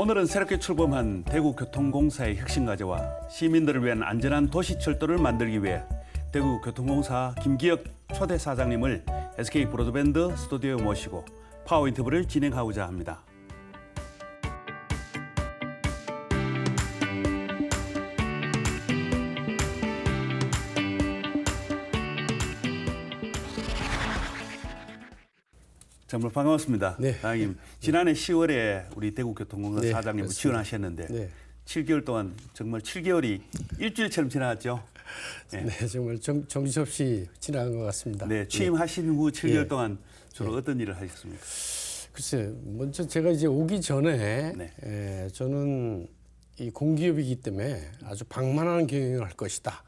오늘은 새롭게 출범한 대구교통공사의 혁신과제와 시민들을 위한 안전한 도시철도를 만들기 위해 대구교통공사 김기혁 초대 사장님을 SK 브로드밴드 스튜디오에 모시고 파워 인터뷰를 진행하고자 합니다. 정말 반갑습니다. 네. 사장님, 지난해 10월에 우리 대구교통공사 네, 사장님을 그렇습니다. 지원하셨는데 네. 7개월 동안 정말 7개월이 일주일처럼 지나갔죠. 네, 정말 정신없이 지나간 것 같습니다. 네, 취임하신 후 7개월 네. 동안 주로 어떤 일을 하셨습니까? 글쎄, 먼저 제가 이제 오기 전에 네. 저는 이 공기업이기 때문에 아주 방만한 경영을 할 것이다.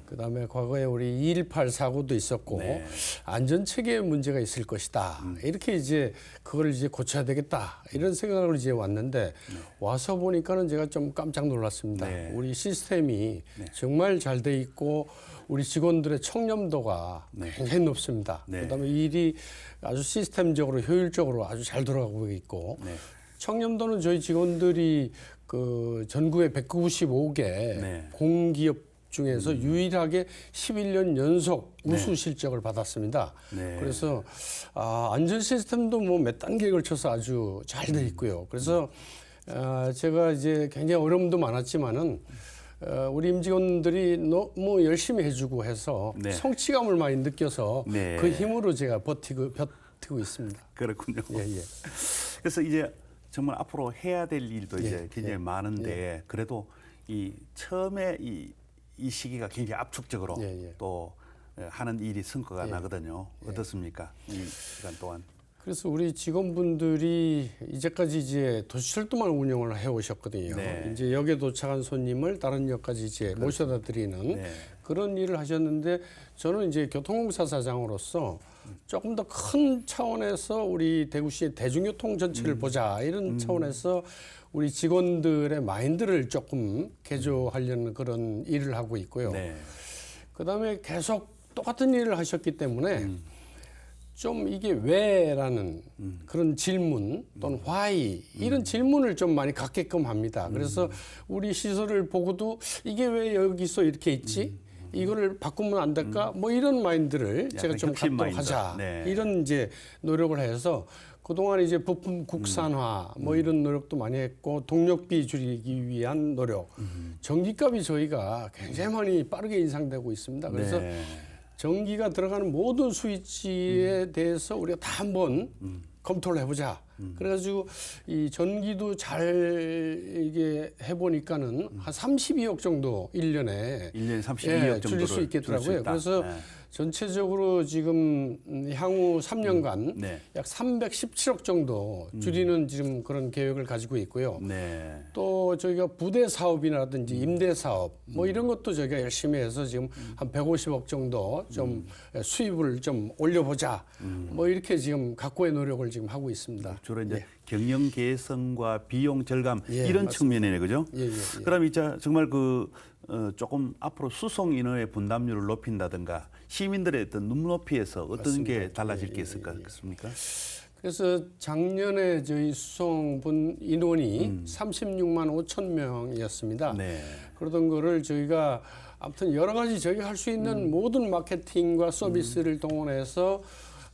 그다음에 과거에 우리 2.18 사고도 있었고 네. 안전 체계에 문제가 있을 것이다. 이렇게 이제 그걸 이제 고쳐야 되겠다. 이런 생각을 이제 왔는데 와서 보니까는 제가 좀 깜짝 놀랐습니다. 네. 우리 시스템이 정말 잘 돼 있고 우리 직원들의 청렴도가 굉장히 높습니다. 네. 그다음에 이 일이 아주 시스템적으로 효율적으로 아주 잘 돌아가고 있고 네. 청렴도는 저희 직원들이 그 전국에 195개 네. 공기업 중에서 유일하게 11년 연속 우수 실적을 받았습니다. 네. 그래서 안전 시스템도 뭐 몇 단계에 걸쳐서 아주 잘 돼 있고요. 그래서 제가 이제 굉장히 어려움도 많았지만은 우리 임직원들이 너무 열심히 해주고 해서 네. 성취감을 많이 느껴서 네. 그 힘으로 제가 버티고 있습니다. 그렇군요. 예. 그래서 이제 정말 앞으로 해야 될 일도 이제 예, 굉장히 많은데 그래도 이 처음에 이 시기가 굉장히 압축적으로 예. 또 하는 일이 성과가 나거든요. 어떻습니까? 이 시간 동안. 그래서 우리 직원분들이 이제까지 이제 도시철도만 운영을 해오셨거든요. 네. 이제 역에 도착한 손님을 다른 역까지 이제 모셔다 드리는 네. 그런 일을 하셨는데 저는 이제 교통공사 사장으로서 조금 더 큰 차원에서 우리 대구시의 대중교통 전체를 보자 이런 차원에서 우리 직원들의 마인드를 조금 개조하려는 그런 일을 하고 있고요. 네. 그다음에 계속 똑같은 일을 하셨기 때문에 좀 이게 왜라는 그런 질문 또는 why 이런 질문을 좀 많이 갖게끔 합니다. 그래서 우리 시설을 보고도 이게 왜 여기서 이렇게 있지? 이거를 바꾸면 안 될까? 뭐 이런 마인드를 제가 좀 혁신 갖도록 마인드. 하자. 네. 이런 이제 노력을 해서 그동안 이제 부품 국산화 뭐 이런 노력도 많이 했고 동력비 줄이기 위한 노력. 전기값이 저희가 굉장히 많이 빠르게 인상되고 있습니다. 그래서 네. 전기가 들어가는 모든 스위치에 대해서 우리가 다 한번 검토를 해보자. 그래가지고 이 전기도 잘 이게 해보니까는 한 32억 정도 1년에 32억 정도를 줄일 수 있겠더라고요. 줄일 수 있다. 그래서 네. 전체적으로 지금 향후 3년간 네. 약 317억 정도 줄이는 지금 그런 계획을 가지고 있고요. 네. 또 저희가 부대 사업이라든지 임대 사업 뭐 이런 것도 저희가 열심히 해서 지금 한 150억 정도 좀 수입을 좀 올려보자. 뭐 이렇게 지금 각고의 노력을 지금 하고 있습니다. 주로 이제 경영 개선과 비용 절감 예, 이런 맞습니다. 측면이네, 그죠? 예. 그럼 이제 정말 조금 앞으로 수송 인허의 분담률을 높인다든가 시민들의 어떤 눈높이에서 어떤 맞습니다. 게 달라질 게 있을까? 그래서 작년에 저희 수송분 인원이 36만 5천 명이었습니다. 네. 그러던 거를 저희가 아무튼 여러 가지 저희가 할 수 있는 모든 마케팅과 서비스를 동원해서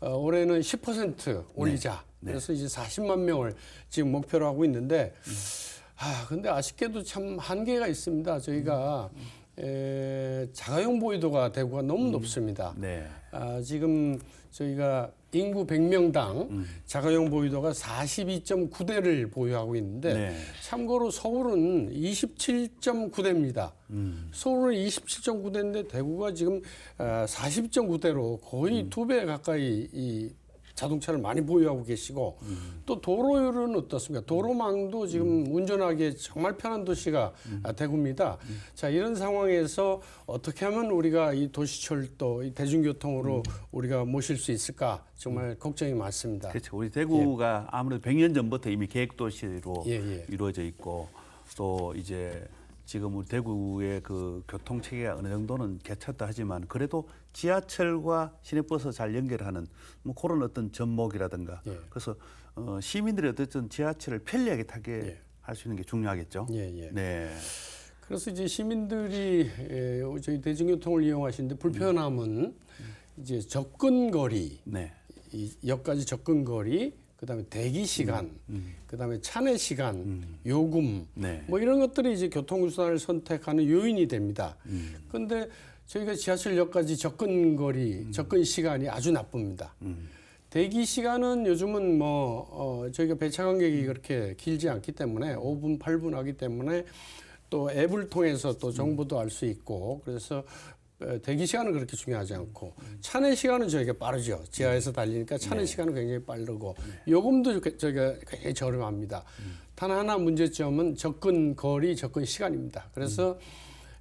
올해는 10% 올리자. 그래서 이제 40만 명을 지금 목표로 하고 있는데 근데 아쉽게도 참 한계가 있습니다. 저희가 자가용 보유도가 대구가 너무 높습니다. 네. 지금 저희가 인구 100명당 자가용 보유도가 42.9대를 보유하고 있는데 네. 참고로 서울은 27.9대입니다. 서울은 27.9대인데 대구가 지금 40.9대로 거의 2배 가까이 이 자동차를 많이 보유하고 계시고 또 도로율은 어떻습니까? 도로망도 지금 운전하기에 정말 편한 도시가 대구입니다. 자, 이런 상황에서 어떻게 하면 우리가 이 도시철도, 이 대중교통으로 우리가 모실 수 있을까? 정말 걱정이 많습니다. 그렇죠. 우리 대구가 아무래도 100년 전부터 이미 계획도시로 이루어져 있고 또 이제 지금 우리 대구의 그 교통 체계가 어느 정도는 개쳤다 하지만 그래도 지하철과 시내버스 잘 연결하는 뭐 그런 어떤 접목이라든가 그래서 시민들이 어쨌든 지하철을 편리하게 타게 할 수 있는 게 중요하겠죠. 예, 예. 네. 그래서 이제 시민들이 저희 대중교통을 이용하시는데 불편함은 이제 접근거리, 네. 이 역까지 접근거리, 그다음에 대기 시간, 그다음에 차내 시간, 요금, 네. 뭐 이런 것들이 이제 교통수단을 선택하는 요인이 됩니다. 그런데 저희가 지하철역까지 접근거리, 접근 시간이 아주 나쁩니다. 대기 시간은 요즘은 저희가 배차 간격이 그렇게 길지 않기 때문에 5분, 8분 하기 때문에 또 앱을 통해서 또 정보도 알 수 있고 그래서 대기 시간은 그렇게 중요하지 않고 차내 시간은 저희가 빠르죠. 지하에서 달리니까 차내 시간은 굉장히 빠르고 요금도 저희가 굉장히 저렴합니다. 단 하나 문제점은 접근 거리, 접근 시간입니다. 그래서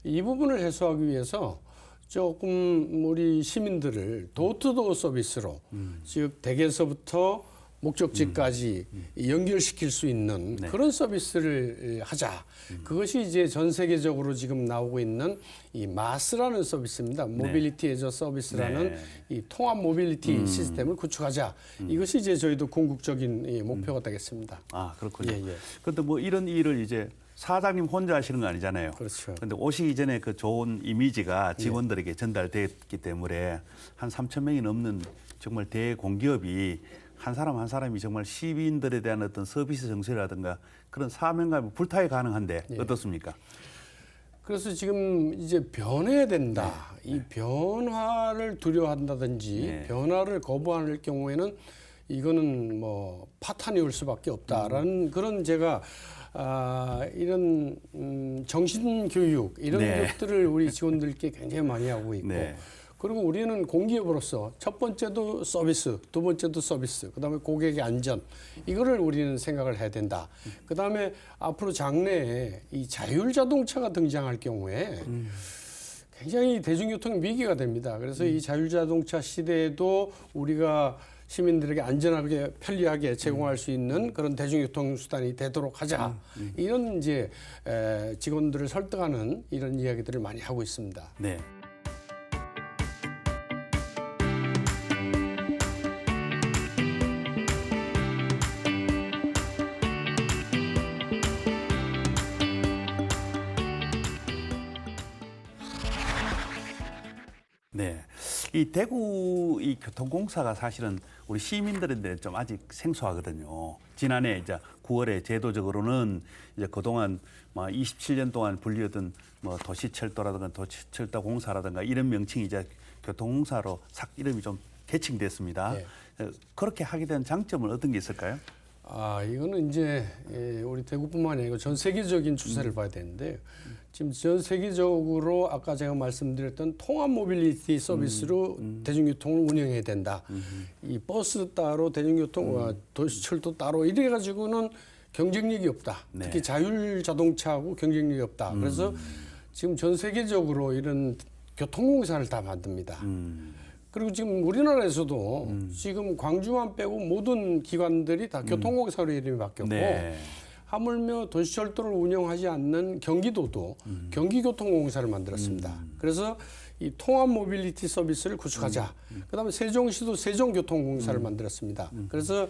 이 부분을 해소하기 위해서 조금 우리 시민들을 도어투도어 서비스로 즉 댁에서부터 목적지까지 연결시킬 수 있는 그런 서비스를 하자. 그것이 이제 전 세계적으로 지금 나오고 있는 이 마스라는 서비스입니다. 모빌리티 에저 서비스라는 이 통합 모빌리티 시스템을 구축하자. 이것이 이제 저희도 궁극적인 이 목표가 되겠습니다. 아, 그렇군요. 예, 예. 그런데 뭐 이런 일을 이제 사장님 혼자 하시는 거 아니잖아요. 그렇죠. 그런데 오시기 전에 그 좋은 이미지가 직원들에게 전달됐기 때문에 한 3천 명이 넘는 정말 대공기업이 한 사람 한 사람이 정말 시민들에 대한 어떤 서비스 정서라든가 그런 사명감이 불타에 가능한데 어떻습니까? 그래서 지금 이제 변해야 된다. 이 변화를 두려워한다든지 변화를 거부할 경우에는 이거는 뭐 파탄이 올 수밖에 없다라는 그런 제가 이런 정신교육 이런 것들을 우리 직원들께 굉장히 많이 하고 있고 그리고 우리는 공기업으로서 첫 번째도 서비스, 두 번째도 서비스, 그다음에 고객의 안전 이거를 우리는 생각을 해야 된다. 그다음에 앞으로 장래에 이 자율 자동차가 등장할 경우에 굉장히 대중교통 위기가 됩니다. 그래서 이 자율 자동차 시대에도 우리가 시민들에게 안전하게 편리하게 제공할 수 있는 그런 대중교통 수단이 되도록 하자. 이런 이제 직원들을 설득하는 이런 이야기들을 많이 하고 있습니다. 네. 네. 이 대구 이 교통공사가 사실은 우리 시민들한테 좀 아직 생소하거든요. 지난해 이제 9월에 제도적으로는 이제 그동안 뭐 27년 동안 불리었던 뭐 도시철도라든가 도시철도공사라든가 이런 명칭이 이제 교통공사로 싹 이름이 좀 개칭됐습니다. 그렇게 하게 된 장점은 어떤 게 있을까요? 이거는 이제 우리 대구뿐만 아니고 전 세계적인 추세를 봐야 되는데 지금 전 세계적으로 아까 제가 말씀드렸던 통합 모빌리티 서비스로 대중교통을 운영해야 된다. 이 버스 따로 대중교통, 도시철도 따로 이래 가지고는 경쟁력이 없다. 특히 자율 자동차하고 경쟁력이 없다. 그래서 지금 전 세계적으로 이런 교통공사를 다 만듭니다. 그리고 지금 우리나라에서도 지금 광주만 빼고 모든 기관들이 다 교통공사로 이름이 바뀌었고 하물며 도시철도를 운영하지 않는 경기도도 경기교통공사를 만들었습니다. 그래서 이 통합 모빌리티 서비스를 구축하자. 그다음에 세종시도 세종교통공사를 만들었습니다. 그래서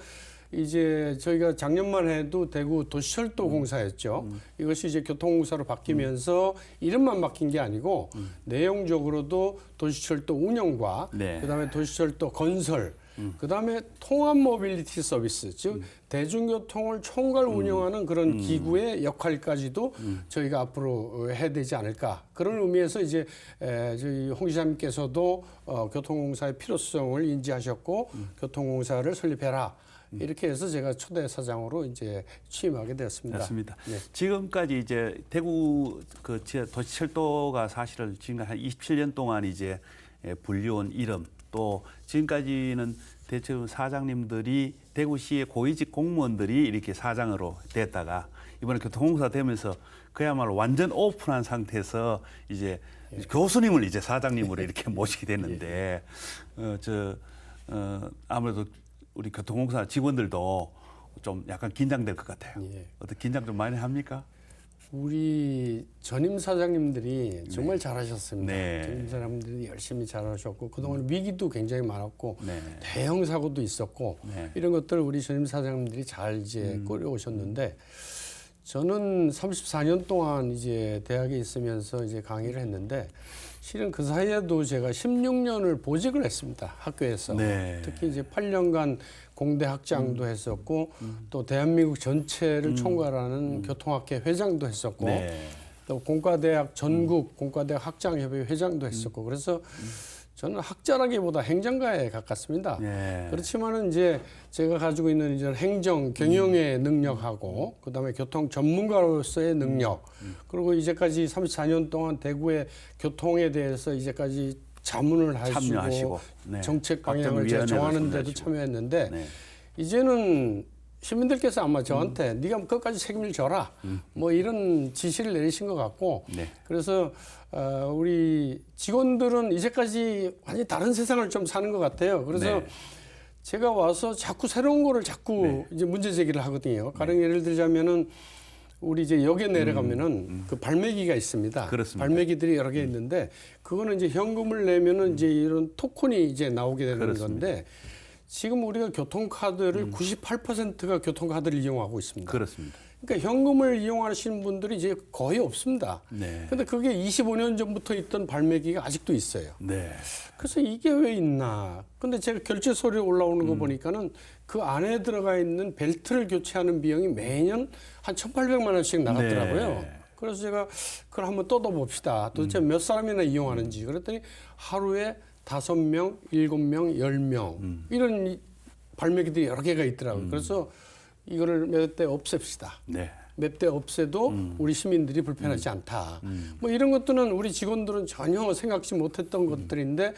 이제 저희가 작년만 해도 대구 도시철도공사였죠. 이것이 이제 교통공사로 바뀌면서 이름만 바뀐 게 아니고 내용적으로도 도시철도 운영과 그다음에 도시철도 건설 그다음에 통합 모빌리티 서비스 즉 대중교통을 총괄 운영하는 그런 기구의 역할까지도 저희가 앞으로 해야 되지 않을까 그런 의미에서 이제 저희 홍 시장님께서도 교통공사의 필요성을 인지하셨고 교통공사를 설립해라. 이렇게 해서 제가 초대 사장으로 이제 취임하게 되었습니다. 맞습니다. 지금까지 이제 대구 그 도시철도가 사실은 지금 한 27년 동안 이제 불려온 이름 또 지금까지는 대체로 사장님들이 대구시의 고위직 공무원들이 이렇게 사장으로 됐다가 이번에 교통공사 되면서 그야말로 완전 오픈한 상태에서 이제 교수님을 이제 사장님으로 이렇게 모시게 됐는데 아무래도 우리 교통공사 직원들도 좀 약간 긴장될 것 같아요. 어떻게 긴장 좀 많이 합니까? 우리 전임 사장님들이 정말 잘하셨습니다. 전임 사장님들이 열심히 잘하셨고 그동안 위기도 굉장히 많았고 대형 사고도 있었고 이런 것들 우리 전임 사장님들이 잘 이제 꾸려오셨는데 저는 34년 동안 이제 대학에 있으면서 이제 강의를 했는데 실은 그 사이에도 제가 16년을 보직을 했습니다. 학교에서. 네. 특히 이제 8년간 공대 학장도 했었고 또 대한민국 전체를 총괄하는 교통학회 회장도 했었고 네. 또 공과대학 전국 공과대학 학장협회 회장도 했었고 그래서 저는 학자라기보다 행정가에 가깝습니다. 네. 그렇지만은 이제 제가 가지고 있는 이제 행정 경영의 능력하고 그다음에 교통 전문가로서의 능력 그리고 이제까지 34년 동안 대구의 교통에 대해서 이제까지 자문을 하시고 참여하시고 네. 정책 방향을 제가 정하는 데도 참여했는데 네. 이제는 시민들께서 아마 저한테 네가 끝까지 책임을 져라 뭐 이런 지시를 내리신 것 같고 네. 그래서 우리 직원들은 이제까지 완전히 다른 세상을 좀 사는 것 같아요. 그래서 네. 제가 와서 자꾸 새로운 거를 자꾸 이제 문제 제기를 하거든요. 가령 예를 들자면은 우리 이제 역에 내려가면은 그 발매기가 있습니다. 그렇습니다. 발매기들이 여러 개 있는데 그거는 이제 현금을 내면은 이제 이런 토큰이 이제 나오게 되는 그렇습니다. 건데 지금 우리가 교통카드를 98%가 교통카드를 이용하고 있습니다. 그렇습니다. 그러니까 현금을 이용하시는 분들이 이제 거의 없습니다. 네. 근데 그게 25년 전부터 있던 발매기가 아직도 있어요. 네. 그래서 이게 왜 있나? 근데 제가 결제서류 올라오는 거 보니까는 그 안에 들어가 있는 벨트를 교체하는 비용이 매년 한 1,800만 원씩 나갔더라고요. 네. 그래서 제가 그걸 한번 뜯어봅시다. 도대체 몇 사람이나 이용하는지. 그랬더니 하루에 5명, 7명, 10명 이런 발매기들이 여러 개가 있더라고요. 그래서 이거를 몇 대 없앱시다. 네. 몇 대 없애도 우리 시민들이 불편하지 않다. 뭐 이런 것들은 우리 직원들은 전혀 생각지 못했던 것들인데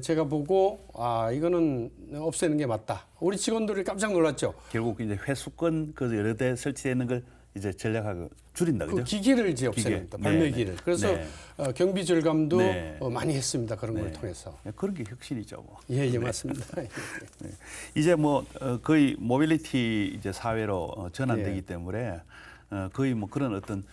제가 보고 아 이거는 없애는 게 맞다. 우리 직원들이 깜짝 놀랐죠. 결국 이제 회수권 그 여러 대 설치되는 걸 이제 전략하고 줄인다, 그 그죠? 기기를 이제 없애는 겁니다. 기계. 발매기를. 네. 그래서 네. 경비 절감도 네. 많이 했습니다. 그런 걸 네. 통해서. 그런 게 혁신이죠, 뭐. 예, 맞습니다. 네. 이제 뭐 거의 모빌리티 이제 사회로 전환되기 예. 때문에 거의 뭐 그런 어떤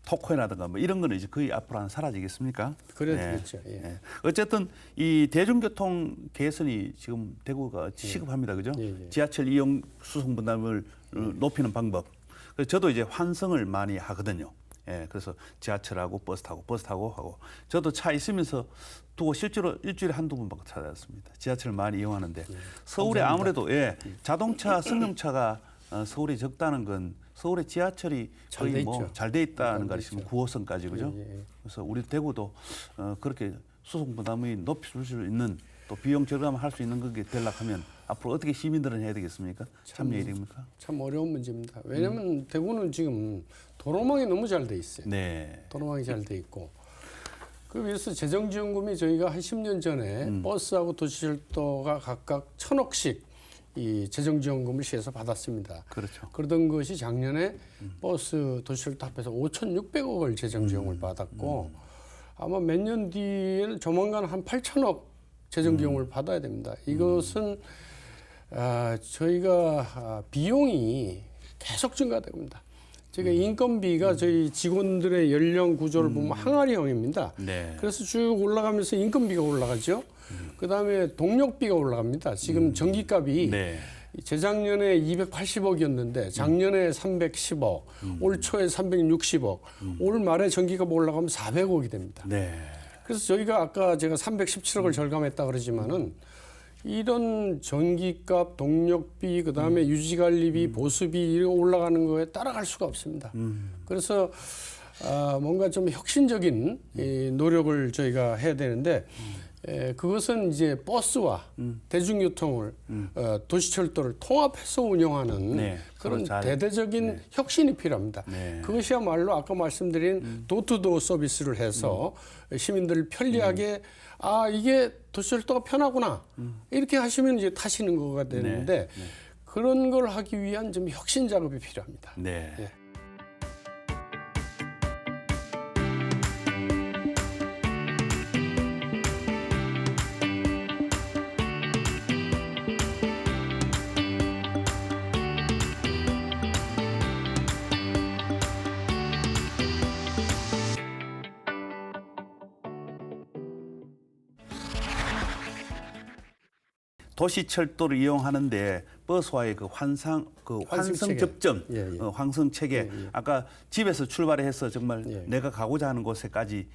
토큰이라든가 뭐 이런 거는 이제 거의 앞으로 사라지겠습니까? 그래야 네. 되겠죠. 예. 네. 어쨌든 이 대중교통 개선이 지금 대구가 시급합니다, 그죠? 예. 지하철 이용 수송 분담을 높이는 방법. 그래서 저도 이제 환승을 많이 하거든요. 예, 그래서 지하철하고 버스 타고 하고 저도 차 있으면서 두고 실제로 일주일에 한두 번밖에 찾아왔습니다. 지하철을 많이 이용하는데 서울에 아무래도 자동차 승용차가 서울에 적다는 건 서울의 지하철이 거의 뭐 잘 돼 있다는 것이 지금 9호선까지 그죠? 그래서 우리 대구도 그렇게 수송 부담이 높일 수 있는 또 비용 절감을 할 수 있는 것이 되려고 하면 앞으로 어떻게 시민들은 해야 되겠습니까? 참여해야 됩니까? 참 어려운 문제입니다. 왜냐하면 대구는 지금 도로망이 너무 잘 돼 있어요. 네. 도로망이 잘 돼 있고 그 위해서 재정지원금이 저희가 한 10년 전에 버스하고 도시철도가 각각 1,000억씩 이 재정지원금을 시에서 받았습니다. 그렇죠. 그러던 것이 작년에 버스 도시철도 합해서 5,600억을 재정지원을 받았고 아마 몇 년 뒤에는 조만간 한 8,000억 재정지원을 받아야 됩니다. 이것은 저희가 비용이 계속 증가됩니다. 제가 인건비가 저희 직원들의 연령 구조를 보면 항아리형입니다. 네. 그래서 쭉 올라가면서 인건비가 올라가죠. 그다음에 동력비가 올라갑니다. 지금 전기값이 네. 재작년에 280억이었는데 작년에 310억, 올 초에 360억, 올 말에 전기값 올라가면 400억이 됩니다. 네. 그래서 저희가 아까 제가 317억을 절감했다 그러지만은 이런 전기값, 동력비, 그다음에 유지관리비, 보수비 이런 올라가는 거에 따라갈 수가 없습니다. 그래서 뭔가 좀 혁신적인 이 노력을 저희가 해야 되는데 그것은 이제 버스와 대중교통을 도시철도를 통합해서 운영하는 네, 그런 서로 잘, 대대적인 혁신이 필요합니다. 네. 그것이야말로 아까 말씀드린 도투도 서비스를 해서 시민들을 편리하게 이게 도시철도가 편하구나 이렇게 하시면 이제 타시는 거가 되는데 그런 걸 하기 위한 좀 혁신 작업이 필요합니다. 네. 예. 도시철도를 이용하는데 버스와의 그 환상 체계. 접점, 예, 예. 환승 체계. 아까 집에서 출발해서 정말 예. 내가 가고자 하는 곳에까지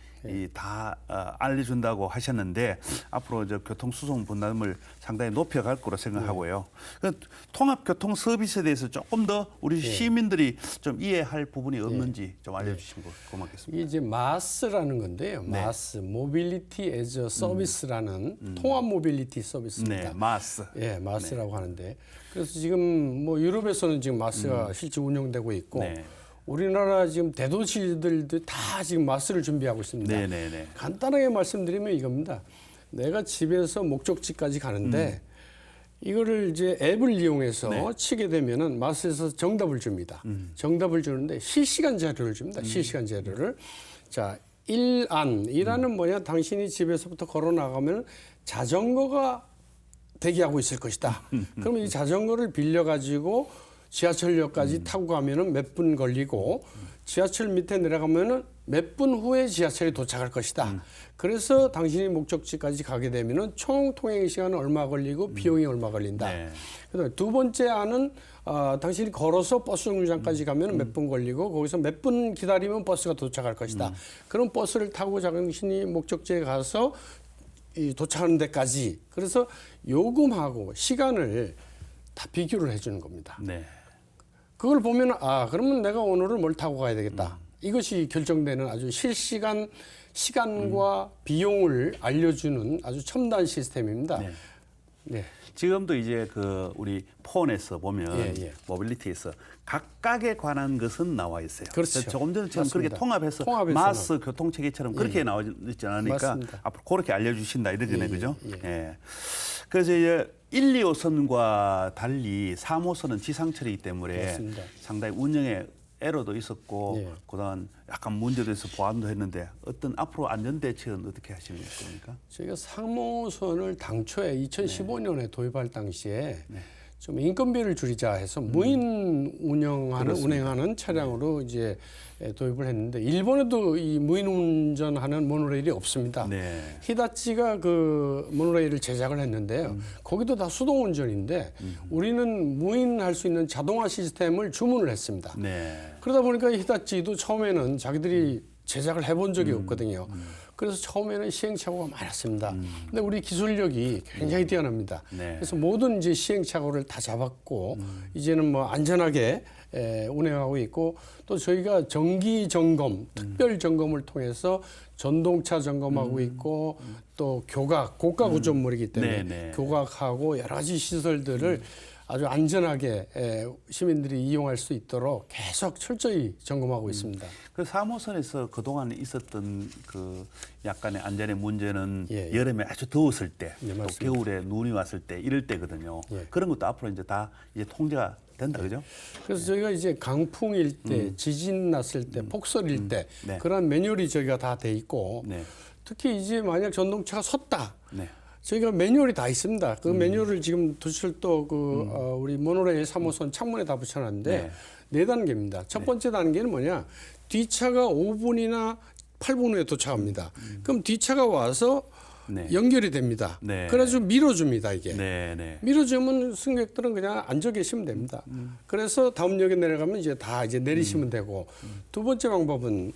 다 알려준다고 하셨는데 앞으로 저 교통수송 분담을 상당히 높여갈 거로 생각하고요. 그 통합교통 서비스에 대해서 조금 더 우리 시민들이 좀 이해할 부분이 없는지 좀 알려주시면 고맙겠습니다. 이게 이제 마스라는 건데요. 마스, 모빌리티 에즈 서비스라는 통합 모빌리티 서비스입니다. 네, 마스. 예, 마스라고 하는데 그래서 지금 뭐 유럽에서는 지금 마스가 실제 운영되고 있고 네. 우리나라 지금 대도시들도 다 지금 마스를 준비하고 있습니다. 네, 네, 네. 간단하게 말씀드리면 이겁니다. 내가 집에서 목적지까지 가는데 이거를 이제 앱을 이용해서 치게 되면은 마스에서 정답을 줍니다. 정답을 주는데 실시간 자료를 줍니다. 실시간 자료를. 자, 일안은 뭐냐? 당신이 집에서부터 걸어 나가면 자전거가 대기하고 있을 것이다. 그러면 이 자전거를 빌려 가지고 지하철역까지 타고 가면은 몇 분 걸리고 지하철 밑에 내려가면은 몇 분 후에 지하철이 도착할 것이다. 그래서 당신이 목적지까지 가게 되면은 총 통행 시간은 얼마 걸리고 비용이 얼마 걸린다. 네. 그다음에 두 번째 안은 당신이 걸어서 버스 정류장까지 가면 몇 분 걸리고 거기서 몇 분 기다리면 버스가 도착할 것이다. 그럼 버스를 타고 당신이 목적지에 가서 도착하는 데까지 그래서 요금하고 시간을 다 비교를 해주는 겁니다. 네. 그걸 보면 그러면 내가 오늘은 뭘 타고 가야 되겠다. 이것이 결정되는 아주 실시간 시간과 비용을 알려주는 아주 첨단 시스템입니다. 네. 네. 지금도 이제 그 우리 폰에서 보면 예. 모빌리티에서 각각에 관한 것은 나와 있어요. 그렇죠. 조금 전처럼 그렇게 통합해서 마스 교통체계처럼 그렇게 나와 있지 않으니까 맞습니다. 앞으로 그렇게 알려주신다 이러잖아요, 그죠? 예. 예. 그래서 이제 1, 2호선과 달리 3호선은 지상철이기 때문에 맞습니다. 상당히 운영에 에러도 있었고 예. 그동안 약간 문제도 있어 보완도 했는데 어떤 앞으로 안전 대책은 어떻게 하시는 겁니까? 저희가 3호선을 당초에 2015년에 도입할 당시에 좀 인건비를 줄이자 해서 무인 운행하는 차량으로 이제 도입을 했는데 일본에도 이 무인 운전하는 모노레일이 없습니다. 네. 히다치가 그 모노레일을 제작을 했는데요. 거기도 다 수동 운전인데 우리는 무인할 수 있는 자동화 시스템을 주문을 했습니다. 네. 그러다 보니까 히다치도 처음에는 자기들이 제작을 해본 적이 없거든요. 그래서 처음에는 시행착오가 많았습니다. 근데 우리 기술력이 굉장히 뛰어납니다. 네. 그래서 모든 이제 시행착오를 다 잡았고 이제는 뭐 안전하게 운행하고 있고 또 저희가 정기 점검, 특별 점검을 통해서 전동차 점검하고 있고 또 교각, 고가 구조물이기 때문에 네. 교각하고 여러 가지 시설들을 아주 안전하게 시민들이 이용할 수 있도록 계속 철저히 점검하고 있습니다. 그 3호선에서 그동안 있었던 그 약간의 안전의 문제는 예. 여름에 아주 더웠을 때, 예, 또 맞습니다. 겨울에 눈이 왔을 때 이럴 때거든요. 예. 그런 것도 앞으로 이제 다 이제 통제가 된다, 그죠? 그래서 저희가 이제 강풍일 때, 지진 났을 때, 폭설일 때 네. 그런 매뉴얼이 저희가 다 돼 있고 네. 특히 이제 만약 전동차가 섰다. 네. 저희가 매뉴얼이 다 있습니다. 그 매뉴얼을 지금 도시철도 우리 모노레일 3호선 창문에 다 붙여놨는데 네 단계입니다. 첫 번째 단계는 뭐냐? 뒷차가 5분이나 8분 후에 도착합니다. 그럼 뒷차가 와서 네. 연결이 됩니다. 네. 그래가지고 밀어줍니다, 이게. 네. 밀어주면 승객들은 그냥 앉아 계시면 됩니다. 그래서 다음 역에 내려가면 이제 다 이제 내리시면 되고 두 번째 방법은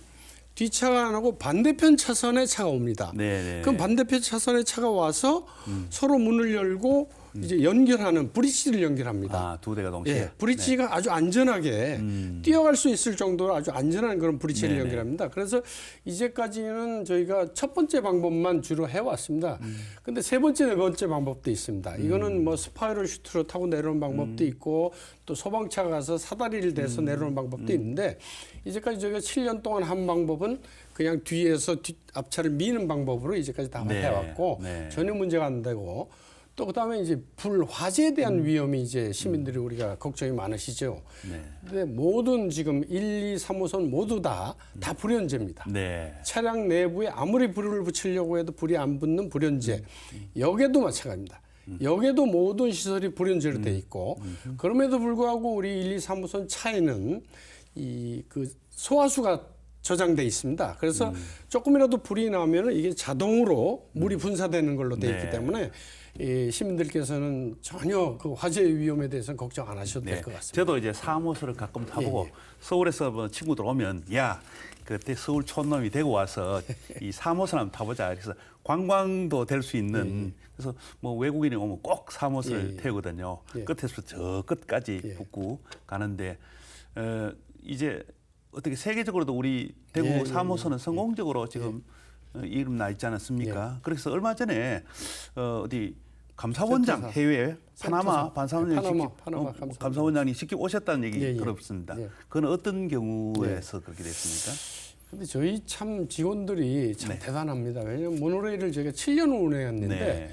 뒷차가 안 오고 반대편 차선에 차가 옵니다. 네. 그럼 반대편 차선에 차가 와서 서로 문을 열고 이제 연결하는 브릿지를 연결합니다. 두 대가 동시에. 예, 브릿지가 아주 안전하게 뛰어갈 수 있을 정도로 아주 안전한 그런 브릿지를 네네. 연결합니다. 그래서 이제까지는 저희가 첫 번째 방법만 주로 해왔습니다. 근데 세 번째, 네 번째 방법도 있습니다. 이거는 뭐 스파이럴 슈트로 타고 내려오는 방법도 있고 또 소방차가 가서 사다리를 대서 내려오는 방법도 있는데 이제까지 저희가 7년 동안 한 방법은 그냥 뒤에서 앞차를 미는 방법으로 이제까지 다 네. 해왔고 네. 전혀 문제가 안 되고 또 그다음에 이제 불 화재에 대한 위험이 이제 시민들이 우리가 걱정이 많으시죠. 네. 근데 모든 지금 1, 2, 3호선 모두 다 불연제입니다. 네. 차량 내부에 아무리 불을 붙이려고 해도 불이 안 붙는 불연제. 역에도 마찬가지입니다. 역에도 모든 시설이 불연제로 돼 있고 그럼에도 불구하고 우리 1, 2, 3호선 차에는 이 그 소화수가 저장돼 있습니다. 그래서 조금이라도 불이 나면 이게 자동으로 물이 분사되는 걸로 돼 있기 네. 때문에 이 시민들께서는 전혀 그 화재 위험에 대해서는 걱정 안 하셔도 될 것 같습니다. 저도 이제 사무소를 가끔 타보고 서울에서 뭐 친구들 오면 야 그때 서울 촌놈이 되고 와서 이 사무소를 한번 타보자. 그래서 관광도 될 수 있는 그래서 뭐 외국인이 오면 꼭 사무소를 태우거든요. 끝에서 저 끝까지 붙고 가는데 이제 어떻게 세계적으로도 우리 대구 사무소는 성공적으로 지금 이름 나 있지 않았습니까? 그래서 얼마 전에 어디 감사원장 센터사. 해외 파나마 센터사. 감사원장이 파나마 감사원장이 직접 오셨다는 얘기 들었습니다. 예. 그건 어떤 경우에서 그렇게 됐습니까? 근데 저희 참 직원들이 참 대단합니다. 왜냐하면 모노레일을 저희가 7년 운행했는데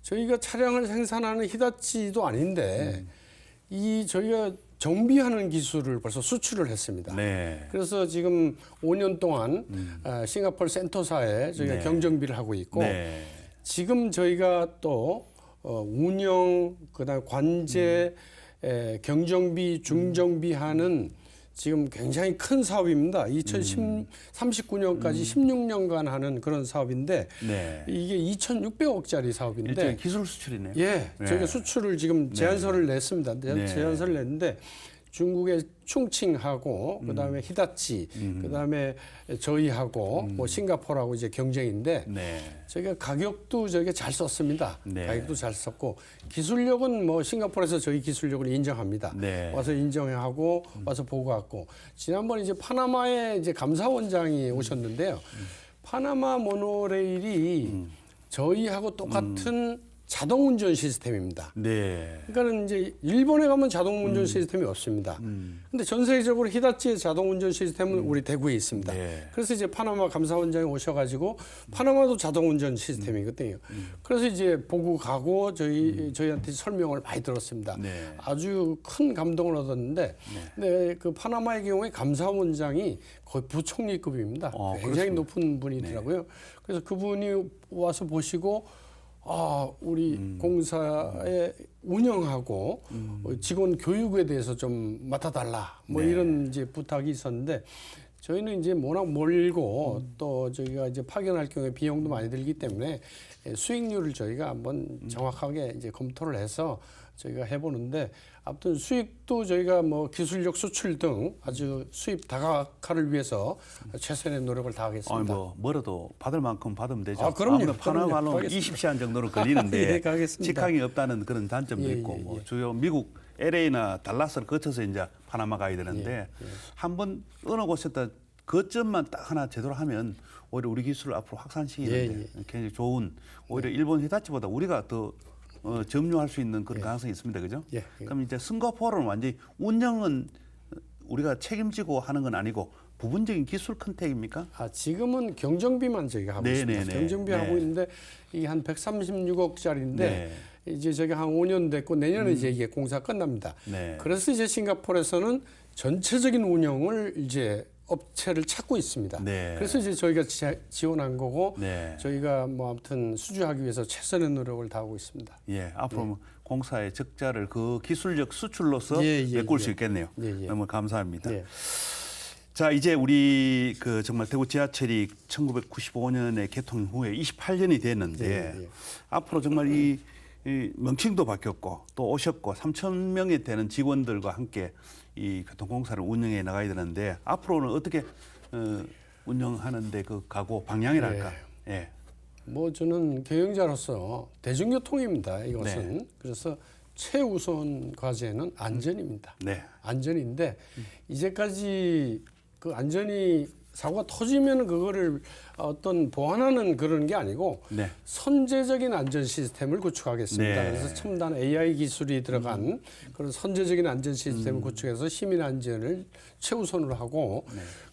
저희가 차량을 생산하는 히다치도 아닌데 이 저희가 정비하는 기술을 벌써 수출을 했습니다. 네. 그래서 지금 5년 동안 싱가포르 센터사에 저희가 경정비를 하고 있고 지금 저희가 또 운영, 그다음 관제, 경정비, 중정비하는 지금 굉장히 큰 사업입니다. 2039년까지 16년간 하는 그런 사업인데 이게 2,600억짜리 사업인데 일종의 기술 수출이네요. 예, 저희가 수출을 지금 제안서를 냈습니다. 제안서를 냈는데 중국의 충칭하고 그다음에 히다치, 그다음에 저희하고 뭐 싱가포르하고 이제 경쟁인데 저희가 가격도 저희가 잘 썼습니다. 가격도 잘 썼고 기술력은 뭐 싱가포르에서 저희 기술력을 인정합니다. 와서 인정하고 와서 보고 갔고 지난번 이제 파나마에 이제 감사원장이 오셨는데요. 파나마 모노레일이 저희하고 똑같은 자동 운전 시스템입니다. 그러니까는 이제 일본에 가면 자동 운전 시스템이 없습니다. 근데 전 세계적으로 히다치의 자동 운전 시스템은 우리 대구에 있습니다. 그래서 이제 파나마 감사원장이 오셔가지고 파나마도 자동 운전 시스템이거든요. 그래서 이제 보고 가고 저희한테 설명을 많이 들었습니다. 아주 큰 감동을 얻었는데, 근데 그 파나마의 경우에 감사원장이 거의 부총리급입니다. 굉장히 높은 분이더라고요. 그래서 그분이 와서 보시고. 우리 공사에 운영하고 직원 교육에 대해서 좀 맡아달라. 뭐 이런 이제 부탁이 있었는데 저희는 이제 워낙 멀고 또 저희가 이제 파견할 경우에 비용도 많이 들기 때문에 수익률을 저희가 한번 정확하게 이제 검토를 해서 저희가 해보는데 아무튼 수익도 저희가 뭐 기술력 수출 등 아주 수입 다각화를 위해서 최선의 노력을 다하겠습니다. 뭐라도 받을 만큼 받으면 되죠. 그럼요. 파나마는 20시간 정도는 걸리는데 직항이 없다는 그런 단점도 있고 뭐 주요 미국 LA나 달라스를 거쳐서 이제 파나마 가야 되는데 한번 어느 곳에다 거점만 딱 하나 제대로 하면 오히려 우리 기술을 앞으로 확산시키는데 굉장히 좋은 오히려 일본 히다치보다 우리가 더 점유할 수 있는 그런 가능성이 있습니다. 그죠? 그럼 이제 싱가포르는 완전히 운영은 우리가 책임지고 하는 건 아니고 부분적인 기술 컨택입니까? 지금은 경정비만 저희가 하고 있습니다. 경정비 하고 있는데 이게 한 136억짜리인데 이제 저희가 한 5년 됐고 내년에 이제 이게 공사 끝납니다. 그래서 이제 싱가포르에서는 전체적인 운영을 이제 업체를 찾고 있습니다. 그래서 이제 저희가 지원한 거고 저희가 뭐 아무튼 수주하기 위해서 최선의 노력을 다하고 있습니다. 앞으로 공사의 적자를 그 기술력 수출로서 메꿀 수 있겠네요. 너무 감사합니다. 자, 이제 우리 그 정말 대구 지하철이 1995년에 개통 후에 28년이 됐는데 앞으로 정말 이 명칭도 바뀌었고 또 오셨고 3,000명이 되는 직원들과 함께 이 교통공사를 운영해 나가야 되는데 앞으로는 어떻게 운영하는데 그 각오 방향이랄까? 뭐 저는 경영자로서 대중교통입니다. 이것은 그래서 최우선 과제는 안전입니다. 안전인데 이제까지 그 안전이 사고가 터지면 그거를 어떤 보완하는 그런 게 아니고 선제적인 안전 시스템을 구축하겠습니다. 그래서 첨단 AI 기술이 들어간 그런 선제적인 안전 시스템을 구축해서 시민 안전을 최우선으로 하고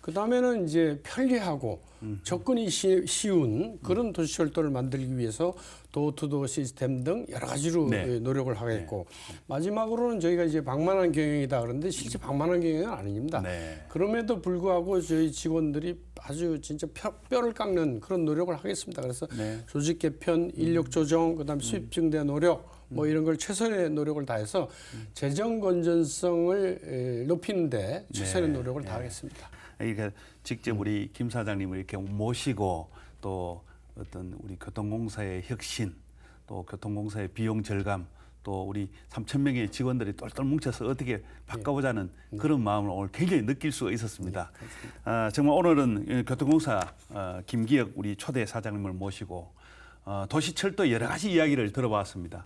그다음에는 이제 편리하고 접근이 쉬운 그런 도시철도를 만들기 위해서 도어투도어 시스템 등 여러 가지로 노력을 하겠고 마지막으로는 저희가 이제 방만한 경영이다 그런데 실제 방만한 경영은 아닙니다. 그럼에도 불구하고 저희 직원들이 아주 진짜 뼈를 깎는 그런 노력을 하겠습니다. 그래서 조직 개편, 인력 조정, 그다음 수입 증대 노력 뭐 이런 걸 최선의 노력을 다해서 재정 건전성을 높이는데 최선의 노력을 다하겠습니다. 이렇게 직접 우리 김 사장님을 이렇게 모시고 또 어떤 우리 교통공사의 혁신, 또 교통공사의 비용 절감, 또 우리 3,000명의 직원들이 똘똘 뭉쳐서 어떻게 바꿔보자는 그런 마음을 오늘 굉장히 느낄 수가 있었습니다. 정말 오늘은 교통공사 김기혁 우리 초대 사장님을 모시고 도시철도 여러 가지 이야기를 들어봤습니다.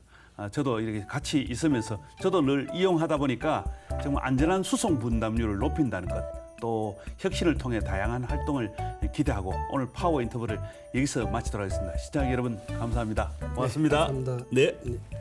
저도 이렇게 같이 있으면서 저도 늘 이용하다 보니까 정말 안전한 수송 분담률을 높인다는 것, 또 혁신을 통해 다양한 활동을 기대하고 오늘 파워 인터뷰를 여기서 마치도록 하겠습니다. 시청자 여러분 감사합니다. 고맙습니다. 네, 감사합니다. 네.